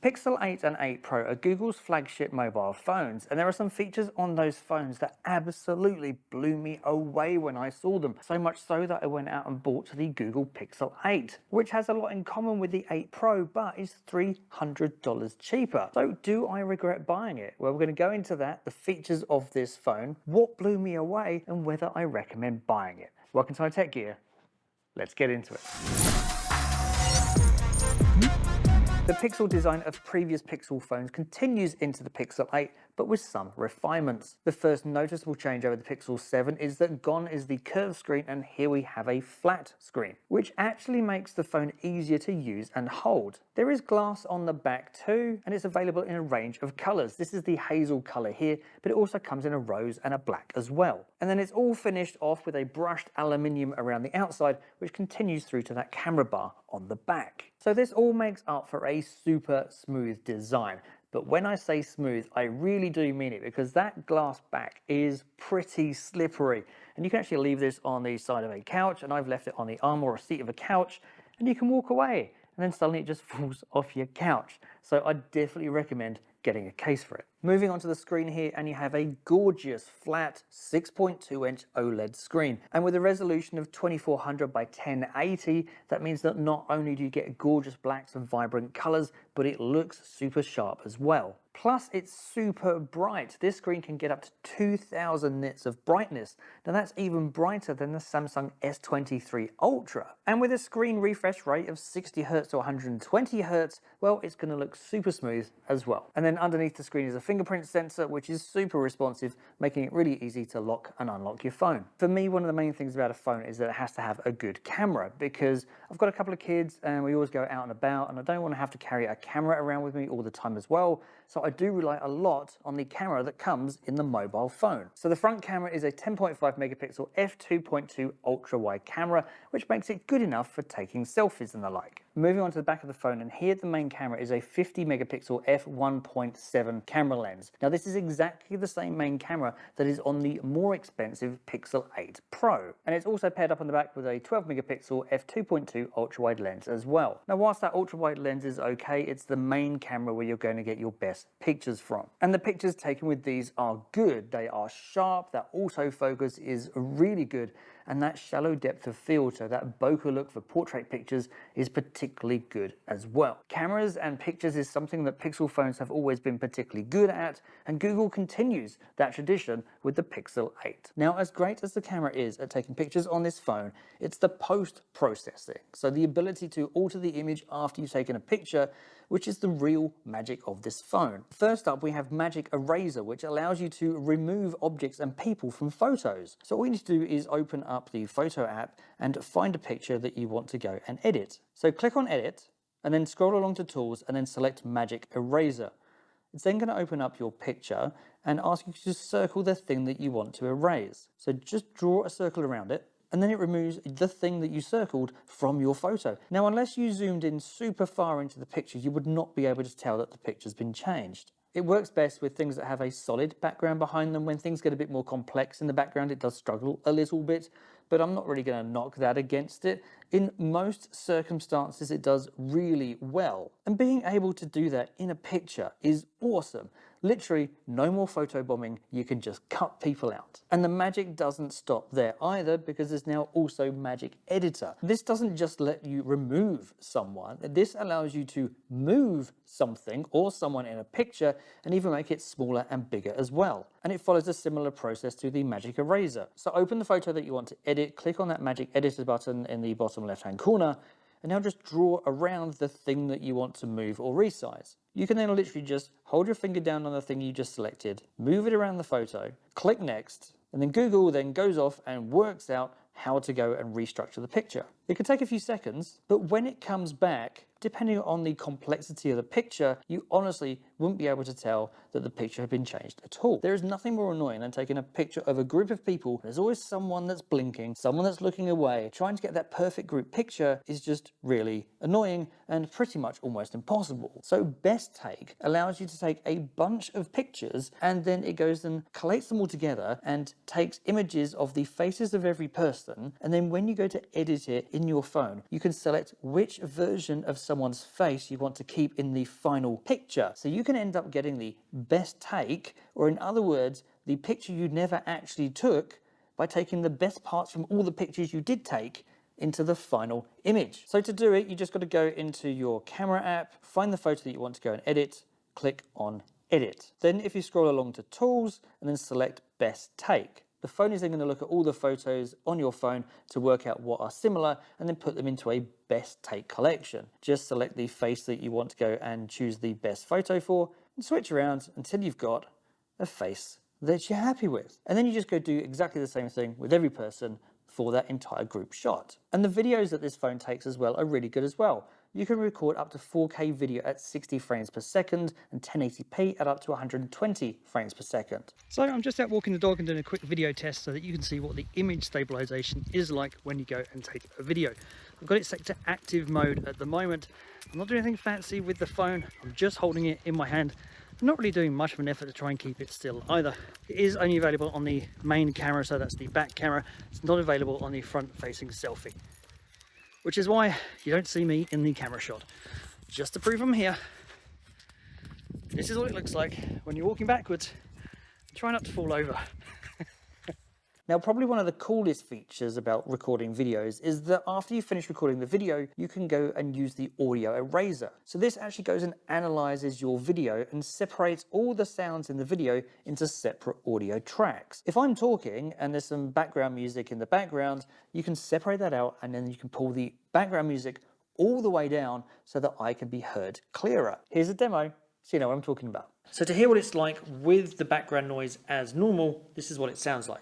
Pixel 8 and 8 Pro are Google's flagship mobile phones, and there are some features on those phones that absolutely blew me away when I saw them. So much so that I went out and bought the Google Pixel 8, which has a lot in common with the 8 Pro, but is $300 cheaper. So do I regret buying it? Well, we're going to go into that, the features of this phone, what blew me away, and whether I recommend buying it. Welcome to iTechGear. Let's get into it. The Pixel design of previous Pixel phones continues into the Pixel 8, but with some refinements. The first noticeable change over the Pixel 7 is that gone is the curved screen, and here we have a flat screen, which actually makes the phone easier to use and hold. There is glass on the back too, and it's available in a range of colors. This is the hazel color here, but it also comes in a rose and a black as well. And then it's all finished off with a brushed aluminium around the outside, which continues through to that camera bar on the back. So this all makes up for a super smooth design. But when I say smooth, I really do mean it, because that glass back is pretty slippery. And you can actually leave this on the side of a couch, and I've left it on the arm or a seat of a couch, and you can walk away, and then suddenly it just falls off your couch. So I definitely recommend getting a case for it. Moving on to the screen here, and you have a gorgeous flat 6.2-inch OLED screen. And with a resolution of 2400 by 1080, that means that not only do you get gorgeous blacks and vibrant colors, but it looks super sharp as well. Plus, it's super bright. This screen can get up to 2000 nits of brightness. Now that's even brighter than the Samsung S23 Ultra. And with a screen refresh rate of 60 Hz to 120 Hz, well, it's going to look super smooth as well. And then underneath the screen is a fingerprint sensor, which is super responsive, making it really easy to lock and unlock your phone. For me, one of the main things about a phone is that it has to have a good camera, because I've got a couple of kids and we always go out and about, and I don't want to have to carry a camera around with me all the time as well. So I do rely a lot on the camera that comes in the mobile phone. So the front camera is a 10.5 megapixel f2.2 ultra wide camera, which makes it good enough for taking selfies and the like. Moving on to the back of the phone, and here the main camera is a 50 megapixel f1.7 camera lens. Now this is exactly the same main camera that is on the more expensive Pixel 8 Pro. And it's also paired up on the back with a 12 megapixel f2.2 ultra wide lens as well. Now whilst that ultra wide lens is okay, it's the main camera where you're going to get your best pictures from. And the pictures taken with these are good. They are sharp, that autofocus is really good, and that shallow depth of field, so that bokeh look for portrait pictures, is particularly good as well. Cameras and pictures is something that Pixel phones have always been particularly good at, and Google continues that tradition with the Pixel 8. Now, as great as the camera is at taking pictures on this phone, it's the post-processing, so the ability to alter the image after you've taken a picture, which is the real magic of this phone. First up, we have Magic Eraser, which allows you to remove objects and people from photos. So all you need to do is open up the photo app and find a picture that you want to go and edit. So click on Edit, and then scroll along to Tools, and then select Magic Eraser. It's then going to open up your picture and ask you to circle the thing that you want to erase. So just draw a circle around it, and then it removes the thing that you circled from your photo. Now, unless you zoomed in super far into the picture, you would not be able to tell that the picture's been changed. It works best with things that have a solid background behind them. When things get a bit more complex in the background, it does struggle a little bit, but I'm not really going to knock that against it. In most circumstances, it does really well. And being able to do that in a picture is awesome. Literally, no more photobombing, you can just cut people out. And the magic doesn't stop there either, because there's now also Magic Editor. This doesn't just let you remove someone, this allows you to move something or someone in a picture, and even make it smaller and bigger as well. And it follows a similar process to the Magic Eraser. So open the photo that you want to edit, click on that Magic Editor button in the bottom left-hand corner, and now just draw around the thing that you want to move or resize. You can then literally just hold your finger down on the thing you just selected, move it around the photo, click Next, and then Google then goes off and works out how to go and restructure the picture. It could take a few seconds, but when it comes back, depending on the complexity of the picture, you honestly wouldn't be able to tell that the picture had been changed at all. There is nothing more annoying than taking a picture of a group of people. There's always someone that's blinking, someone that's looking away. Trying to get that perfect group picture is just really annoying and pretty much almost impossible. So Best Take allows you to take a bunch of pictures, and then it goes and collates them all together and takes images of the faces of every person, and then when you go to edit it, in your phone, you can select which version of someone's face you want to keep in the final picture. So you can end up getting the best take, or in other words, the picture you never actually took, by taking the best parts from all the pictures you did take into the final image. So to do it, you just got to go into your camera app, find the photo that you want to go and edit, click on edit. Then if you scroll along to tools and then select best take, the phone is then going to look at all the photos on your phone to work out what are similar and then put them into a best take collection. Just select the face that you want to go and choose the best photo for and switch around until you've got a face that you're happy with. And then you just go do exactly the same thing with every person for that entire group shot. And the videos that this phone takes as well are really good as well. You can record up to 4K video at 60 frames per second and 1080p at up to 120 frames per second. So I'm just out walking the dog and doing a quick video test so that you can see what the image stabilization is like when you go and take a video. I've got it set to active mode at the moment. I'm not doing anything fancy with the phone. I'm just holding it in my hand. I'm not really doing much of an effort to try and keep it still either. It is only available on the main camera, so that's the back camera. It's not available on the front-facing selfie, which is why you don't see me in the camera shot. Just to prove I'm here, this is what it looks like when you're walking backwards. Try not to fall over. Now, probably one of the coolest features about recording videos is that after you finish recording the video, you can go and use the audio eraser. So this actually goes and analyzes your video and separates all the sounds in the video into separate audio tracks. If I'm talking and there's some background music in the background, you can separate that out and then you can pull the background music all the way down so that I can be heard clearer. Here's a demo so you know what I'm talking about. So to hear what it's like with the background noise as normal, this is what it sounds like.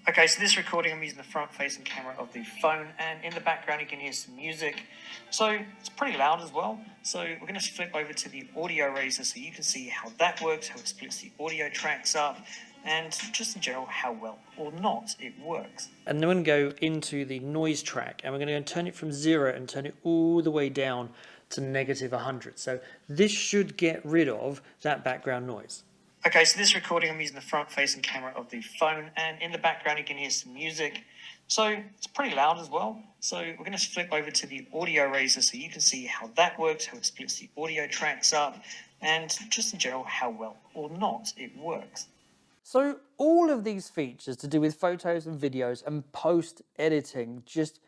Okay, so this recording, I'm using the front-facing camera of the phone, and in the background you can hear some music. So it's pretty loud as well. So we're going to flip over to the audio eraser so you can see how that works, how it splits the audio tracks up, and just in general how well or not it works. And then we're going to go into the noise track, and we're going to turn it from 0 and turn it all the way down to -100. So this should get rid of that background noise. Okay, so this recording, I'm using the front-facing camera of the phone, and in the background you can hear some music. So it's pretty loud as well. So we're going to flip over to the audio eraser so you can see how that works, how it splits the audio tracks up, and just in general how well or not it works. So all of these features to do with photos and videos and post-editing just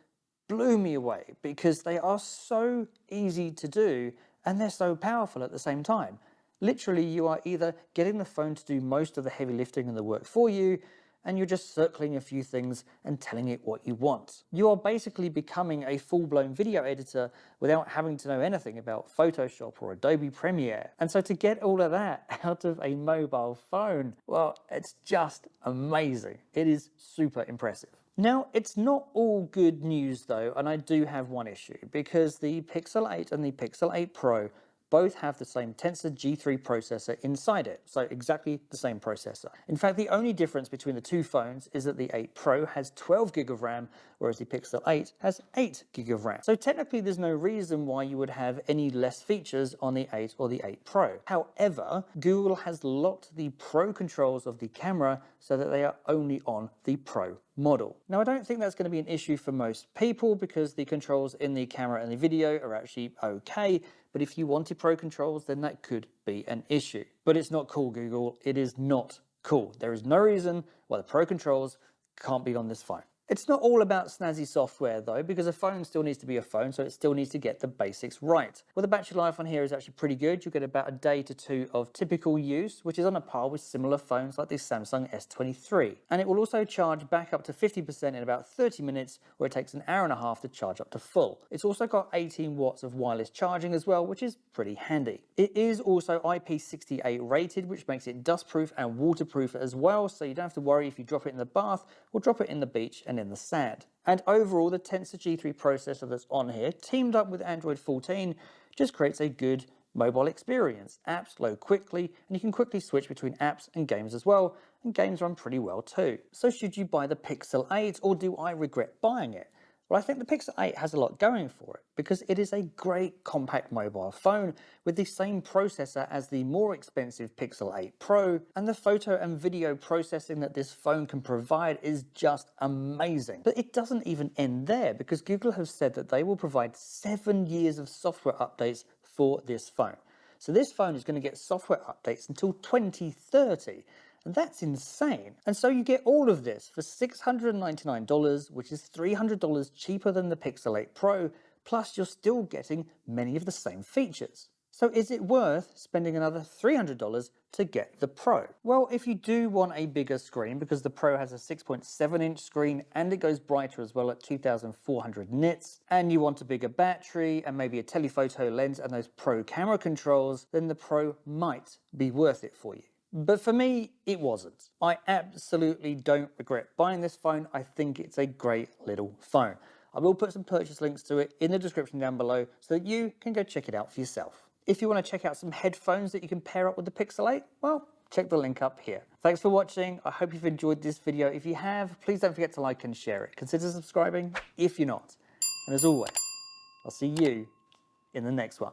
blew me away because they are so easy to do and they're so powerful at the same time. Literally, you are either getting the phone to do most of the heavy lifting and the work for you, and you're just circling a few things and telling it what you want. You are basically becoming a full-blown video editor without having to know anything about Photoshop or Adobe Premiere. And so to get all of that out of a mobile phone, well, it's just amazing. It is super impressive. Now, it's not all good news though, and I do have one issue, because the Pixel 8 and the Pixel 8 Pro both have the same Tensor G3 processor inside it, so exactly the same processor. In fact, the only difference between the two phones is that the 8 Pro has 12 gig of RAM, whereas the Pixel 8 has 8 gig of RAM. So technically there's no reason why you would have any less features on the 8 or the 8 Pro. However, Google has locked the Pro controls of the camera so that they are only on the Pro model. Now, I don't think that's going to be an issue for most people because the controls in the camera and the video are actually okay, but if you wanted Pro controls, then that could be an issue. But it's not cool, Google. It is not cool. There is no reason why the Pro controls can't be on this phone. It's not all about snazzy software though, because a phone still needs to be a phone, so it still needs to get the basics right. Well, the battery life on here is actually pretty good. You get about a day to 2 of typical use, which is on a par with similar phones like the Samsung S23. And it will also charge back up to 50% in about 30 minutes, where it takes an hour and a half to charge up to full. It's also got 18 watts of wireless charging as well, which is pretty handy. It is also IP68 rated, which makes it dustproof and waterproof as well, so you don't have to worry if you drop it in the bath or drop it in the beach and in the sand. And overall, the Tensor G3 processor that's on here, teamed up with Android 14, just creates a good mobile experience. Apps load quickly, and you can quickly switch between apps and games as well, and games run pretty well too. So should you buy the Pixel 8, or do I regret buying it? Well, I think the Pixel 8 has a lot going for it because it is a great compact mobile phone with the same processor as the more expensive Pixel 8 Pro, and the photo and video processing that this phone can provide is just amazing. But it doesn't even end there because Google have said that they will provide 7 years of software updates for this phone. So this phone is going to get software updates until 2030. And that's insane. And so you get all of this for $699, which is $300 cheaper than the Pixel 8 Pro, plus you're still getting many of the same features. So is it worth spending another $300 to get the Pro? Well, if you do want a bigger screen, because the Pro has a 6.7-inch screen and it goes brighter as well at 2400 nits, and you want a bigger battery and maybe a telephoto lens and those Pro camera controls, then the Pro might be worth it for you. But for me, it wasn't. I absolutely don't regret buying this phone. I think it's a great little phone. I will put some purchase links to it in the description down below so that you can go check it out for yourself. If you want to check out some headphones that you can pair up with the Pixel 8, well, check the link up here. Thanks for watching. I hope you've enjoyed this video. If you have, please don't forget to like and share it. Consider subscribing if you're not. And as always, I'll see you in the next one.